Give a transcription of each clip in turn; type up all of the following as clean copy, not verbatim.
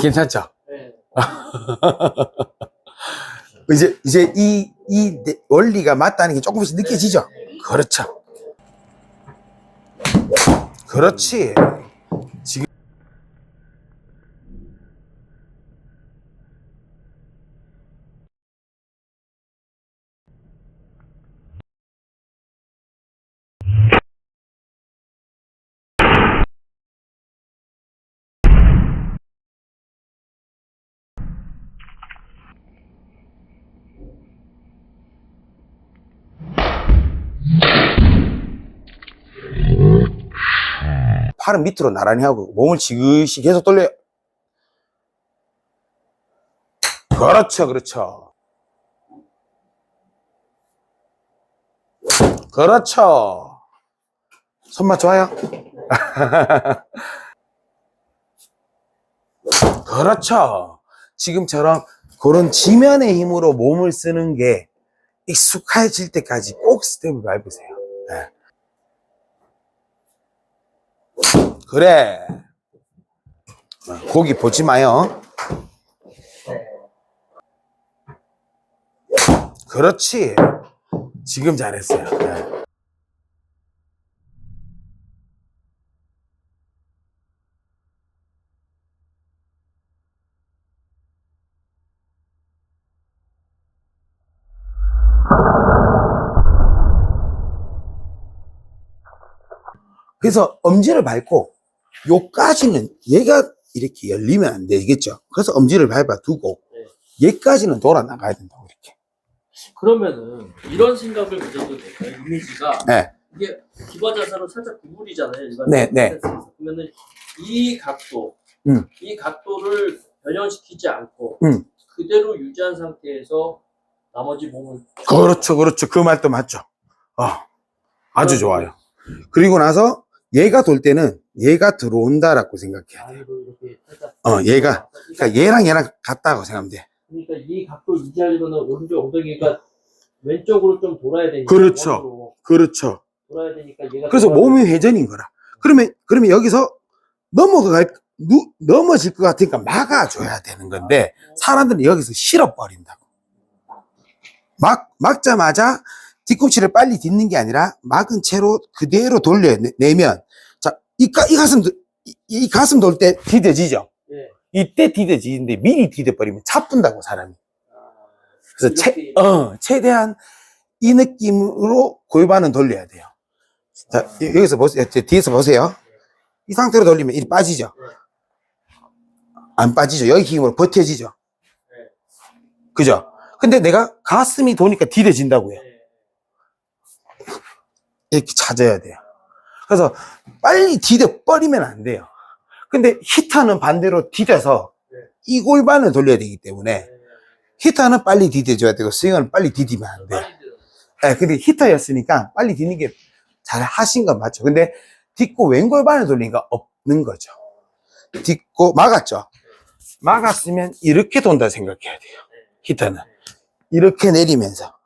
괜찮죠? 네. 이제 이 원리가 맞다는 게 조금씩 느껴지죠? 그렇죠. 그렇지. 지금 팔은 밑으로 나란히 하고 몸을 지그시 계속 돌려요. 그렇죠, 그렇죠. 그렇죠. 손맛 좋아요? 그렇죠. 지금처럼 그런 지면의 힘으로 몸을 쓰는 게 익숙해질 때까지 꼭 스텝을 밟으세요. 네. 그래. 고기 보지 마요. 그렇지. 지금 잘했어요. 네. 그래서 엄지를 밟고 요까지는 얘가 이렇게 열리면 안 되겠죠. 그래서 엄지를 밟아 두고 얘까지는 돌아 나가야 된다고 이렇게. 그러면은 이런 생각을 가져도 될까요? 이미지가 네. 이게 기바 자세로 살짝 구부리잖아요. 네, 네. 그러면은 이 각도, 이 각도를 변형시키지 않고 그대로 유지한 상태에서 나머지 몸을 그렇죠, 그렇죠. 그 말도 맞죠. 아주 좋아요. 그리고 나서 얘가 돌 때는 얘가 들어온다라고 생각해야 돼요. 안으로 이렇게 살짝 얘가 그러니까 얘랑 같다고 생각하면 돼. 그러니까 이 각도 유지하려면 오른쪽 엉덩이가 왼쪽으로 좀 돌아야 되니까 그렇죠. 머리로 그렇죠. 돌아야 되니까 얘가 그래서 몸이 회전인 거라. 그러면 여기서 넘어질 것 같으니까 막아줘야 되는 건데 사람들은 여기서 실어버린다고. 막자마자 뒤꿈치를 빨리 딛는 게 아니라 막은 채로 그대로 돌려내면 자, 이 가슴 돌 때 디뎌지죠. 네. 이때 디뎌지는데 미리 디뎌버리면 차분다고 사람이. 그래서 최대한 이 느낌으로 골반은 돌려야 돼요. 자, 여기서 보세요. 뒤에서 보세요. 이 상태로 돌리면 이 빠지죠. 안 빠지죠. 여기 힘으로 버텨지죠. 그죠? 근데 내가 가슴이 도니까 디뎌진다고요. 이렇게 찾아야 돼요. 그래서 빨리 디뎌버리면 안 돼요. 근데 히터는 반대로 디뎌서 이 골반을 돌려야 되기 때문에 히터는 빨리 디뎌줘야 되고 스윙은 빨리 디디면 안 돼요. 네, 근데 히터였으니까 빨리 디는 게 잘 하신 건 맞죠. 근데 딛고 왼골반을 돌리니까 넣는 거죠. 딛고 막았죠. 막았으면 이렇게 돈다 생각해야 돼요. 히터는 이렇게 내리면서.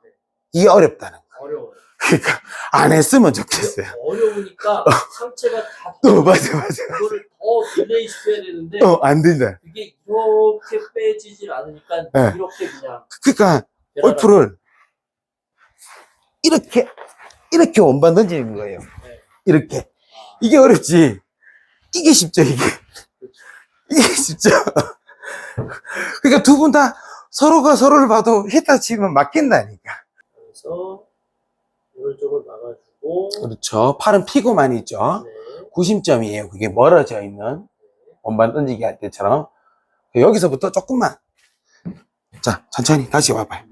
이게 어렵다는 거. 어려워요. 그러니까 안 했으면 좋겠어요. 어려우니까 상체가 다 맞아. 그거를 더 딜레이 시켜야 되는데 안 된다. 그게 이렇게 빼지질 않으니까 네. 이렇게 그냥 그러니까 골프를 이렇게 원반 던지는 거예요. 이렇게. 이게 어렵지. 이게 쉽죠, 이게. 이게 쉽죠. 그러니까 두 분 다 서로가 서로를 봐도 히터 치면 맞겠다니까. 그래서 오른쪽을 막아주고 그렇죠. 팔은 피고만 있죠. 네. 구심점이에요. 그게 멀어져 있는 원반 던지기 할 때처럼. 여기서부터 조금만. 자, 천천히 다시 와봐요.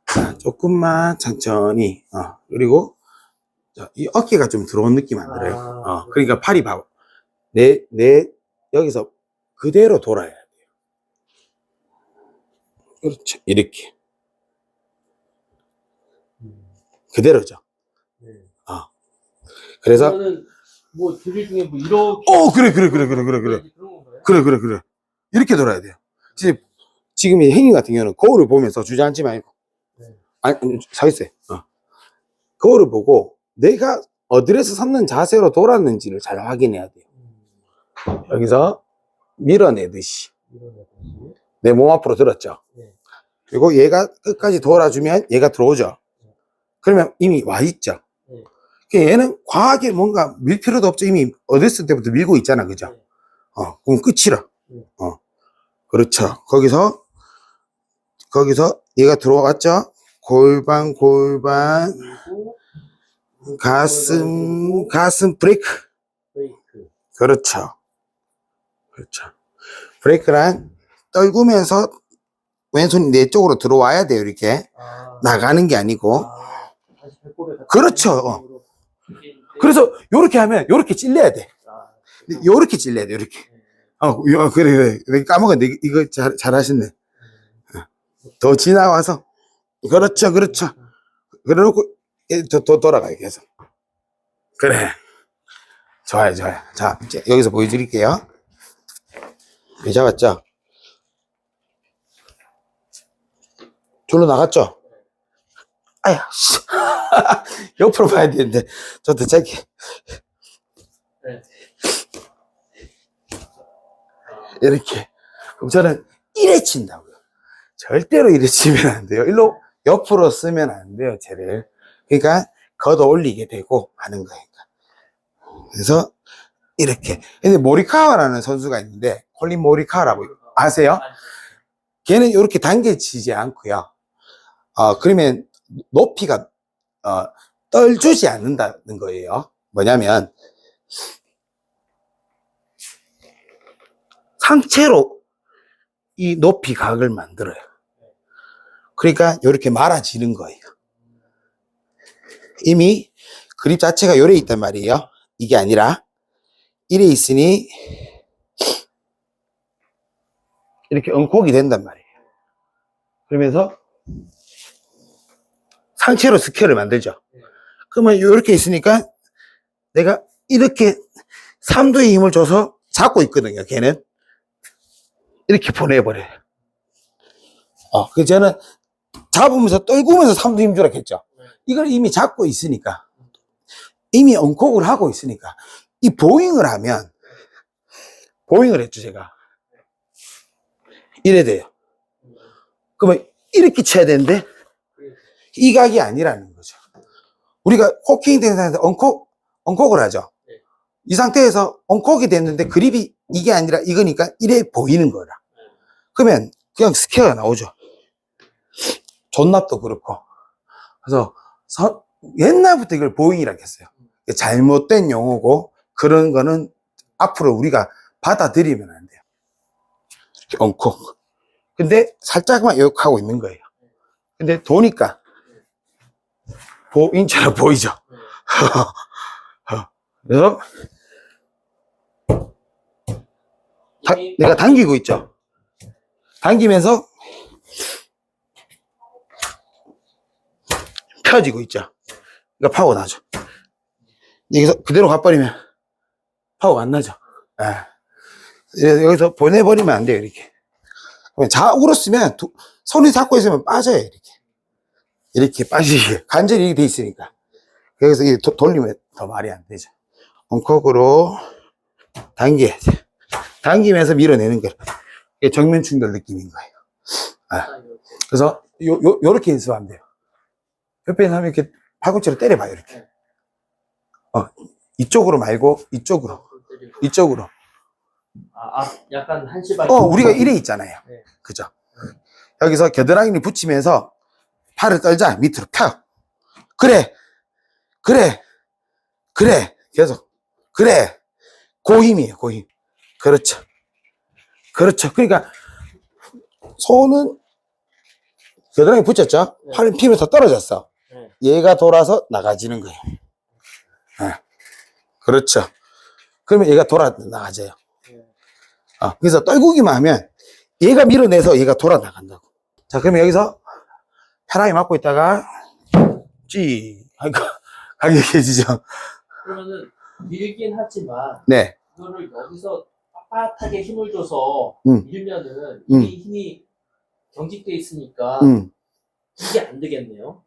자, 조금만 천천히. 그리고 이 어깨가 좀 들어온 느낌 안 들어요? 그러니까 팔이 봐봐. 여기서 그대로 돌아야 돼요. 그렇죠. 이렇게. 그대로죠. 네. 그래서 그러면은 뭐 드릴 중에 뭐 이렇게 그래. 그런 건가요? 그래. 이렇게 돌아야 돼요. 지금 이 행위 같은 경우는 거울을 보면서 주저앉지 말고. 네. 서 있어요. 거울을 보고 내가 어디에서 섰는 자세로 돌았는지를 잘 확인해야 돼요. 여기서 밀어내듯이. 내 몸 앞으로 들었죠. 네. 그리고 얘가 끝까지 돌아주면 얘가 들어오죠. 그러면 이미 와 있죠. 네. 그러니까 얘는 과하게 뭔가 밀 필요도 없죠. 이미 어렸을 때부터 밀고 있잖아. 그죠? 네. 그럼 끝이라. 네. 그렇죠. 거기서 얘가 들어왔죠. 골반, 그리고 가슴 브레이크. 그렇죠. 브레이크란 떨구면서 왼손이 내 쪽으로 들어와야 돼요. 이렇게 나가는 게 아니고. 다시 배꼽에 그렇죠. 그래서 요렇게 하면 요렇게 찔려야 돼. 요렇게 찔려야 돼. 요렇게. 그래. 까먹었네. 이거 잘하셨네. 더 지나와서. 그렇죠. 그래놓고 더 돌아가요. 계속. 그래. 좋아요. 자, 이제 여기서 보여드릴게요. 잡았죠? 줄로 나갔죠? 아야, 씨. 옆으로 봐야 되는데, 저도 저기. 네. 이렇게. 그럼 저는 이래 친다고요. 절대로 이래 치면 안 돼요. 일로 옆으로 쓰면 안 돼요, 쟤를. 그러니까, 걷어 올리게 되고 하는 거니까. 그래서, 이렇게. 근데 모리카와라는 선수가 있는데, 콜린 모리카와라고 아세요? 걔는 이렇게 당겨치지 않고요. 그러면 높이가, 떨주지 않는다는 거예요. 뭐냐면, 상체로 이 높이 각을 만들어요. 그러니까 이렇게 말아지는 거예요. 이미 그립 자체가 요래 있단 말이에요. 이게 아니라 이래 있으니 이렇게 엉콕이 된단 말이에요. 그러면서 상체로 스퀘어를 만들죠. 그러면 이렇게 있으니까 내가 이렇게 삼두의 힘을 줘서 잡고 있거든요. 걔는 이렇게 보내버려요. 그래서 저는 잡으면서 떨구면서 삼두 힘 주라 했죠. 이걸 이미 잡고 있으니까, 이미 엉콕을 하고 있으니까, 이 보잉을 하면, 보잉을 했죠, 제가. 이래 돼요. 그러면 이렇게 쳐야 되는데, 이 각이 아니라는 거죠. 우리가 코킹 되는 상태에서 엉콕을 하죠. 이 상태에서 엉콕이 됐는데 그립이 이게 아니라 이거니까 이래 보이는 거라. 그러면 그냥 스퀘어가 나오죠. 존납도 그렇고. 그래서 옛날부터 이걸 보잉이라고 했어요. 잘못된 용어고 그런 거는 앞으로 우리가 받아들이면 안 돼요. 이렇게 엉콕. 근데 살짝만 욕하고 있는 거예요. 근데 도니까 보잉처럼 보이죠. 그래서 내가 당기고 있죠. 당기면서 펴지고 있죠. 그러니까 파워가 나죠. 여기서 그대로 가버리면 파워가 안 나죠. 여기서 보내버리면 안 돼요, 이렇게. 좌우로 쓰면 손이 잡고 있으면 빠져요, 이렇게. 이렇게 빠지게. 간절히 이렇게 돼 있으니까. 여기서 이렇게 돌리면 더 말이 안 되죠. 원콕으로 당겨야 돼. 당기면서 밀어내는 거예요. 이게 정면 충돌 느낌인 거예요. 그래서 요렇게 연습하면 돼요. 옆에 하면 이렇게 팔꿈치로 때려봐요, 이렇게. 이쪽으로 말고, 이쪽으로. 이쪽으로. 약간 한시발. 우리가 이래 있잖아요. 네. 그죠? 여기서 겨드랑이를 붙이면서 팔을 떨자. 밑으로 펴. 그래. 계속. 그래. 고힘이에요, 고힘. 그렇죠. 그러니까, 손은 겨드랑이 붙였죠? 네. 팔을 피면서 떨어졌어. 네. 얘가 돌아서 나가지는 거예요. 그렇죠. 그러면 얘가 돌아 나가져요. 그래서 떨구기만 하면 얘가 밀어내서 얘가 돌아 나간다고. 자, 그러면 여기서 편하게 맞고 있다가 가격해지죠. 그러면은 밀긴 하지만 네. 이거를 여기서 빳빳하게 힘을 줘서 밀면은 음. 이 힘이 경직돼 있으니까 음. 이게 안 되겠네요.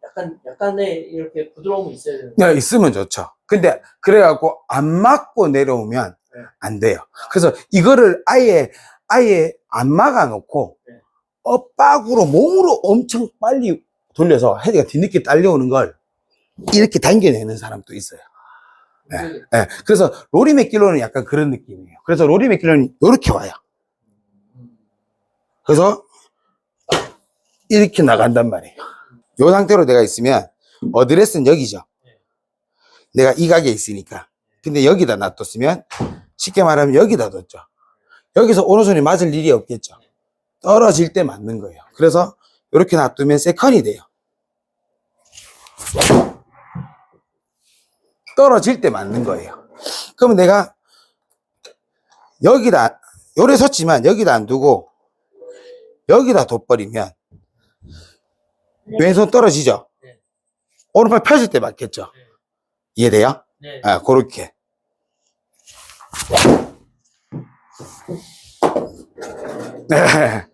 약간의 이렇게 부드러움이 있어야 되는. 네, 있으면 좋죠. 근데 그래갖고 안 맞고 내려오면 네. 안 돼요. 그래서 이거를 아예 안 막아놓고 네. 엇박으로 몸으로 엄청 빨리 돌려서 헤드가 뒤늦게 딸려오는 걸 이렇게 당겨내는 사람도 있어요. 네. 그래서 로리 맥길로는 약간 그런 느낌이에요. 그래서 로리 맥길로는 이렇게 와요. 그래서 이렇게 나간단 말이에요. 이 상태로 내가 있으면 어드레스는 여기죠. 내가 이 각에 있으니까. 근데 여기다 놔뒀으면 쉽게 말하면 여기다 뒀죠. 여기서 오른손이 맞을 일이 없겠죠. 떨어질 때 맞는 거예요. 그래서 이렇게 놔두면 세컨이 돼요. 떨어질 때 맞는 거예요. 그러면 내가 여기다 요래 섰지만 여기다 안 두고 여기다 둬버리면 왼손 떨어지죠? 네. 오른팔 펴질 때 맞겠죠? 네. 이해돼요? 네. 그렇게. 네.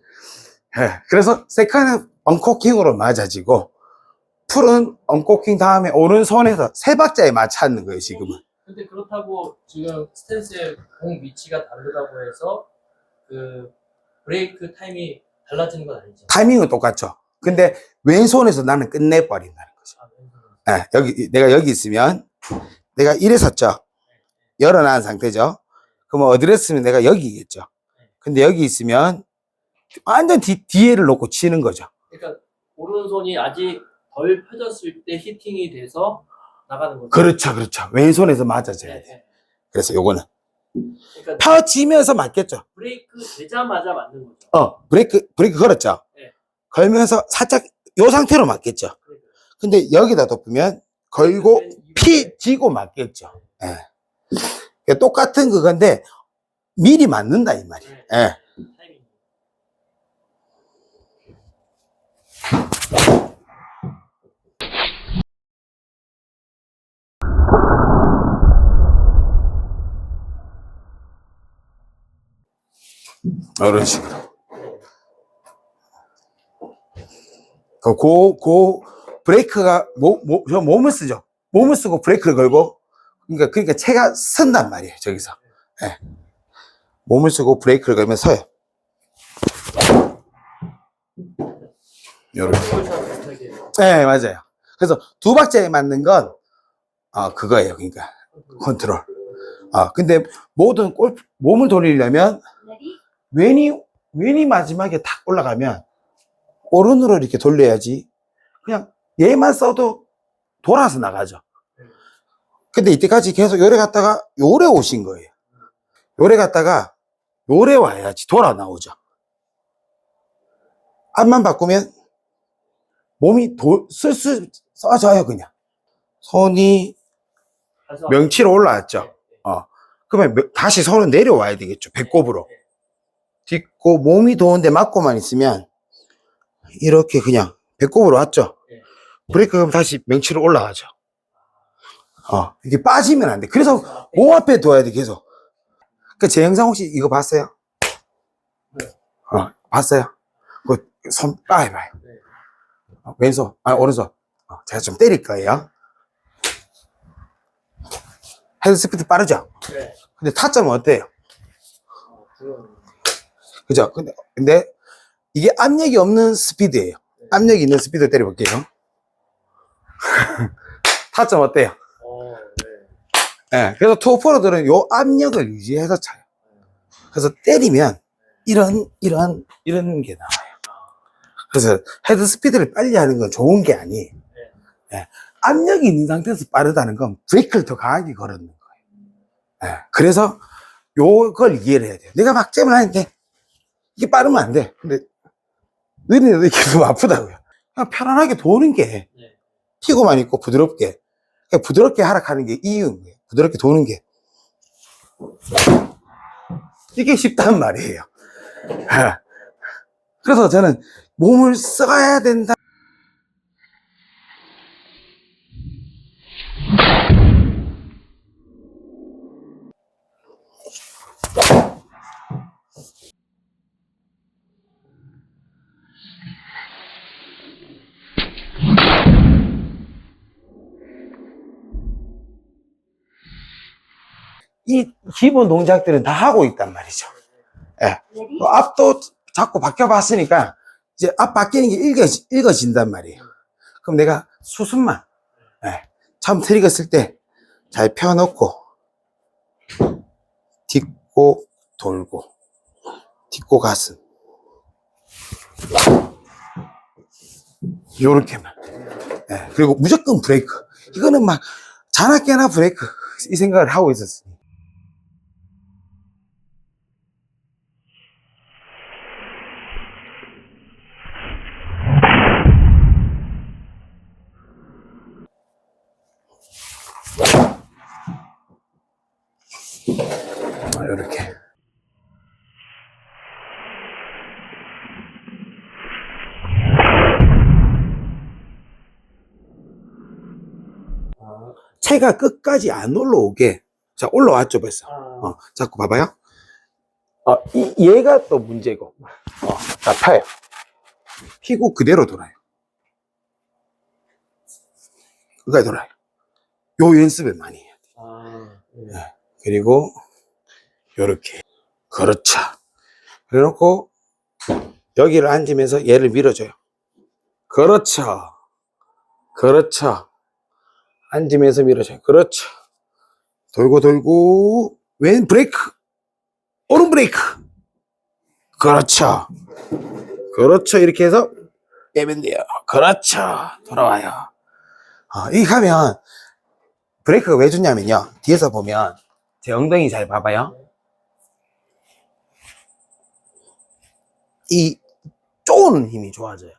그래서 세컨은 언코킹으로 맞아지고 풀은 언코킹 다음에 오른손에서 세 박자에 맞춰는 거예요, 지금은. 근데 그렇다고 지금 스탠스의 공 위치가 다르다고 해서 그 브레이크 타임이 달라지는 건 아니죠? 타이밍은 똑같죠. 근데 왼손에서 나는 끝내버린다는 거죠. 내가 여기 있으면 내가 이래 섰죠. 열어놓은 상태죠. 그러면 어드레스면 내가 여기겠죠. 근데 여기 있으면 완전 뒤에를 놓고 치는 거죠. 그러니까 오른손이 아직 덜 펴졌을 때 히팅이 돼서 나가는 거죠. 그렇죠. 왼손에서 맞아줘야 돼. 네. 그래서 요거는 그러니까 펴지면서 맞겠죠. 브레이크 되자마자 맞는 거죠. 브레이크 걸었죠. 네. 걸면서 살짝 요 상태로 맞겠죠. 근데 여기다 덮으면 걸고 피지고 맞겠죠. 예. 똑같은 그건데 미리 맞는다 이 말이에요. 네. 예. 타이밍. 이런 식으로. 브레이크가 저 몸을 쓰죠. 몸을 쓰고 브레이크를 걸고 그러니까 채가 선단 말이에요. 저기서. 예. 몸을 쓰고 브레이크를 걸면 서요. 요렇게. 네, 맞아요. 그래서 두 박자에 맞는 건 그거예요. 그러니까 컨트롤. 근데 모든 몸을 돌리려면 왼이 마지막에 탁 올라가면 오른으로 이렇게 돌려야지. 그냥 얘만 써도 돌아서 나가죠. 근데 이때까지 계속 요래 갔다가 요래 오신 거예요. 요래 갔다가 요래 와야지 돌아 나오죠. 앞만 바꾸면 몸이 써져요, 그냥. 손이 명치로 올라왔죠. 그러면 다시 손은 내려와야 되겠죠. 배꼽으로. 딛고 몸이 더운데 맞고만 있으면 이렇게 그냥 배꼽으로 왔죠. 브레이크 그럼 다시 명치로 올라가죠. 이게 빠지면 안 돼. 그래서 몸 앞에 둬야 돼, 계속. 그 제 영상 혹시 이거 봤어요? 네. 봤어요? 그 손 빠해봐요. 네. 왼손, 오른손. 제가 좀 때릴 거예요. 헤드 스피드 빠르죠? 네. 근데 타점은 어때요? 그럼. 그죠? 근데 이게 압력이 없는 스피드예요. 압력이 있는 스피드 때려볼게요. 타점 어때요? 네. 네, 그래서 투어포로들은 요 압력을 유지해서 차요. 그래서 때리면 이런 게 나와요. 그래서 헤드 스피드를 빨리 하는 건 좋은 게 아니에요. 네, 압력이 있는 상태에서 빠르다는 건 브레이크를 더 강하게 걸었는 거예요. 네, 그래서 요걸 이해를 해야 돼요. 내가 막잼을 하는데 이게 빠르면 안 돼. 근데 느리는데 이게 좀 아프다고요. 그냥 편안하게 도는 게 네. 튀고만 있고 부드럽게. 그러니까 부드럽게 하락하는 게 이유인 거예요. 부드럽게 도는 게. 이게 쉽단 말이에요. 그래서 저는 몸을 써야 된다. 이 기본 동작들은 다 하고 있단 말이죠. 예. 앞도 자꾸 바뀌어봤으니까 이제 앞 바뀌는 게 읽어진단 말이에요. 그럼 내가 수순만, 처음 트리거 쓸 때 잘 펴놓고, 딛고, 돌고, 딛고 가슴. 요렇게만. 그리고 무조건 브레이크. 이거는 막, 자나깨나 브레이크. 이 생각을 하고 있었어요. 이렇게. 채가 끝까지 안 올라오게. 자, 올라왔죠, 벌써. 자꾸 봐봐요. 얘가 또 문제고. 자, 펴요. 피고 그대로 돌아요. 끝까지 돌아요. 요 연습을 많이 해야 돼요. 네. 그리고, 요렇게. 그렇죠. 그래 놓고, 여기를 앉으면서 얘를 밀어줘요. 그렇죠. 그렇죠. 앉으면서 밀어줘요. 그렇죠. 돌고 돌고, 왼 브레이크. 오른 브레이크. 그렇죠. 그렇죠. 이렇게 해서 빼면 돼요. 그렇죠. 돌아와요. 이렇게 하면, 브레이크가 왜 좋냐면요. 뒤에서 보면, 제 엉덩이 잘 봐봐요. 이 쪼는 힘이 좋아져요.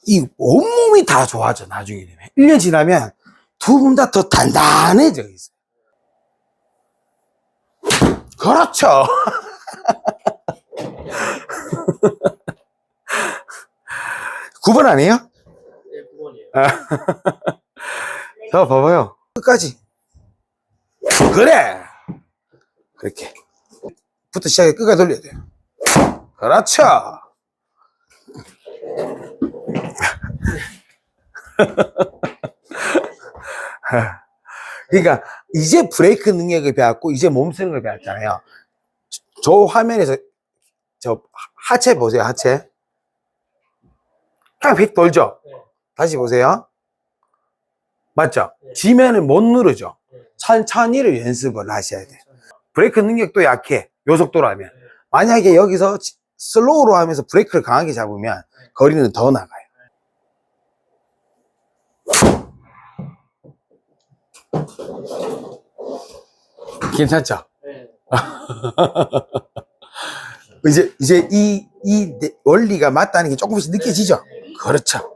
이 온몸이 다 좋아져, 나중에 되면. 1년 지나면 두 분 다 더 단단해져 있어요. 그렇죠. 9번 아니에요? 네, 9번이에요. 자, 봐봐요. 끝까지. 그래! 그렇게. 부터 시작해 끝까지 돌려야 돼요. 그렇죠. 그러니까 이제 브레이크 능력을 배웠고 이제 몸 쓰는 걸 배웠잖아요. 저 화면에서 저 하체 보세요. 하체 그냥 휙 돌죠. 네. 다시 보세요. 맞죠? 네. 지면은 못 누르죠. 네. 천천히를 연습을 하셔야 돼요. 브레이크 능력도 약해. 요 속도로 하면. 네. 만약에 여기서 슬로우로 하면서 브레이크를 강하게 잡으면 거리는 더 나가요. 괜찮죠? 네. 이제 이 원리가 맞다는 게 조금씩 느껴지죠? 그렇죠.